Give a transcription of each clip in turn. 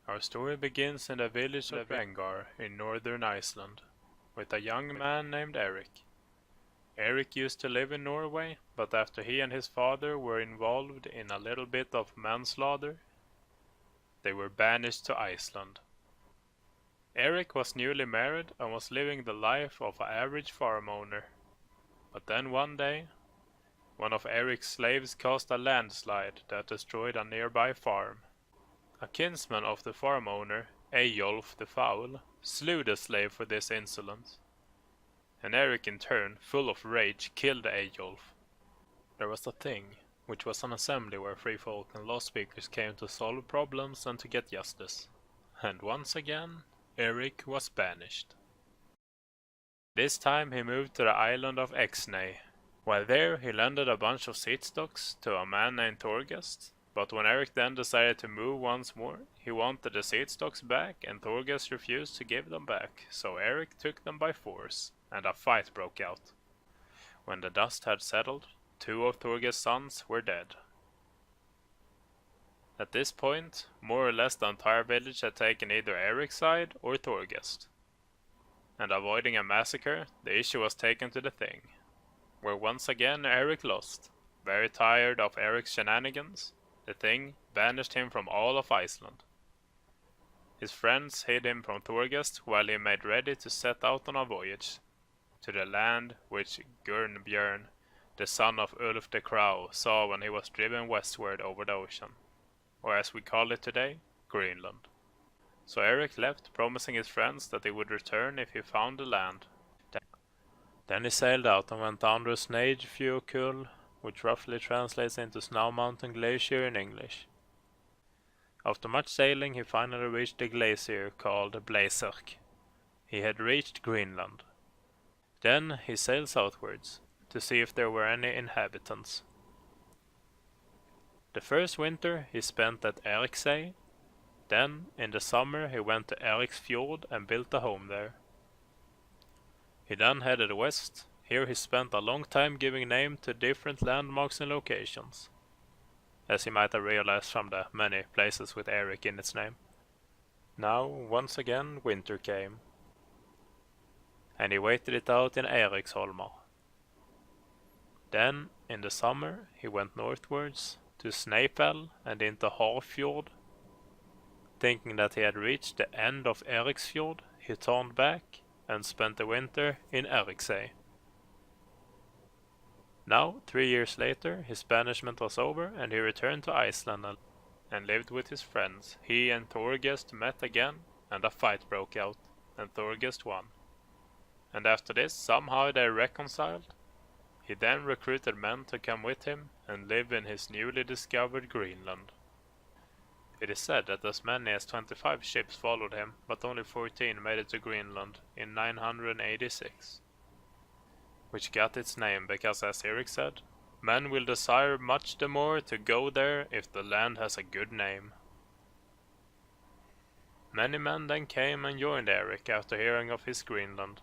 Our story begins in the village of Vengar in northern Iceland, with a young man named Erik. Erik used to live in Norway, but after he and his father were involved in a little bit of manslaughter, they were banished to Iceland. Erik was newly married and was living the life of an average farm owner. But then one day, one of Erik's slaves caused a landslide that destroyed a nearby farm. A kinsman of the farm owner, Eyjolf the Foul, slew the slave for this insolence. And Erik in turn, full of rage, killed Eyjolf. There was a thing, which was an assembly where free folk and law speakers came to solve problems and to get justice. And once again, Erik was banished. This time he moved to the island of Exney. While there, he lended a bunch of seat stocks to a man named Thorgest, but when Erik then decided to move once more, he wanted the seat stocks back and Thorgest refused to give them back, so Erik took them by force, and a fight broke out. When the dust had settled, 2 of Thorgest's sons were dead. At this point, more or less the entire village had taken either Erik's side or Thorgest. And avoiding a massacre, the issue was taken to the Thing, where once again Erik lost. Very tired of Erik's shenanigans, the Thing banished him from all of Iceland. His friends hid him from Thorgest while he made ready to set out on a voyage to the land which Gurnbjörn, the son of Ulf the Crow, saw when he was driven westward over the ocean, or as we call it today, Greenland. So Erik left, promising his friends that he would return if he found the land. Then he sailed out and went down the Snæfjökull, which roughly translates into Snow Mountain Glacier in English. After much sailing, he finally reached the glacier called Blazerk. He had reached Greenland. Then he sailed southwards to see if there were any inhabitants. The first winter he spent at Eriksey. Then, in the summer, he went to Eriksfjord and built a home there. He then headed west. Here he spent a long time giving name to different landmarks and locations, as you might have realized from the many places with Erik in its name. Now, once again, winter came, and he waited it out in Eriksholmar. Then, in the summer, he went northwards to Snæfell and into Hafjord. Thinking that he had reached the end of Eriksfjord, he turned back and spent the winter in Eriksey. Now, 3 years later, his banishment was over and he returned to Iceland and lived with his friends. He and Thorgest met again and a fight broke out, and Thorgest won. And after this, somehow they reconciled. He then recruited men to come with him and live in his newly discovered Greenland. It is said that as many as 25 ships followed him, but only 14 made it to Greenland in 986. Which got its name because, as Erik said, men will desire much the more to go there if the land has a good name. Many men then came and joined Erik after hearing of his Greenland,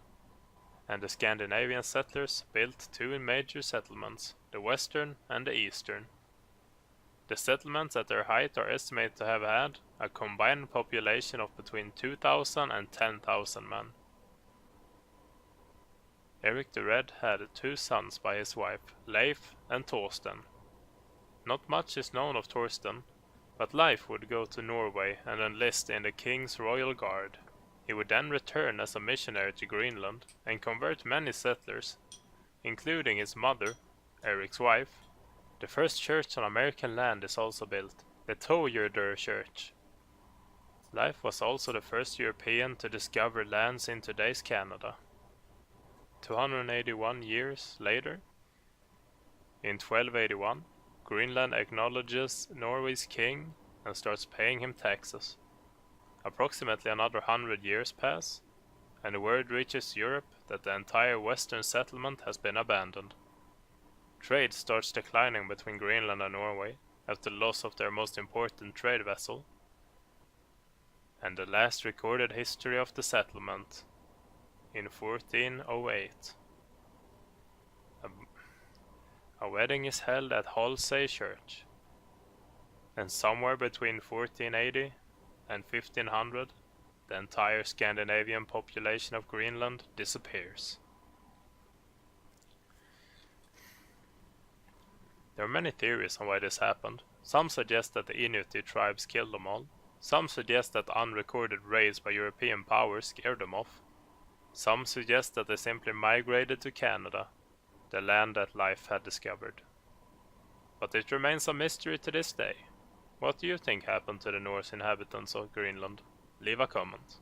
and the Scandinavian settlers built 2 major settlements, the western and the eastern. The settlements at their height are estimated to have had a combined population of between 2,000 and 10,000 men. Erik the Red had 2 sons by his wife, Leif and Thorsten. Not much is known of Thorsten, but Leif would go to Norway and enlist in the King's Royal Guard. He would then return as a missionary to Greenland and convert many settlers, including his mother, Erik's wife. The first church on American land is also built, the Toyerder Church. Leif was also the first European to discover lands in today's Canada. 281 years later, in 1281, Greenland acknowledges Norway's king and starts paying him taxes. Approximately another 100 years pass, and the word reaches Europe that the entire western settlement has been abandoned. Trade starts declining between Greenland and Norway after the loss of their most important trade vessel, and the last recorded history of the settlement in 1408. A wedding is held at Halsey Church, and somewhere between 1480 and 1500, the entire Scandinavian population of Greenland disappears. There are many theories on why this happened. Some suggest that the Inuit tribes killed them all. Some suggest that unrecorded raids by European powers scared them off. Some suggest that they simply migrated to Canada, the land that Leif had discovered. But it remains a mystery to this day. What do you think happened to the Norse inhabitants of Greenland? Leave a comment.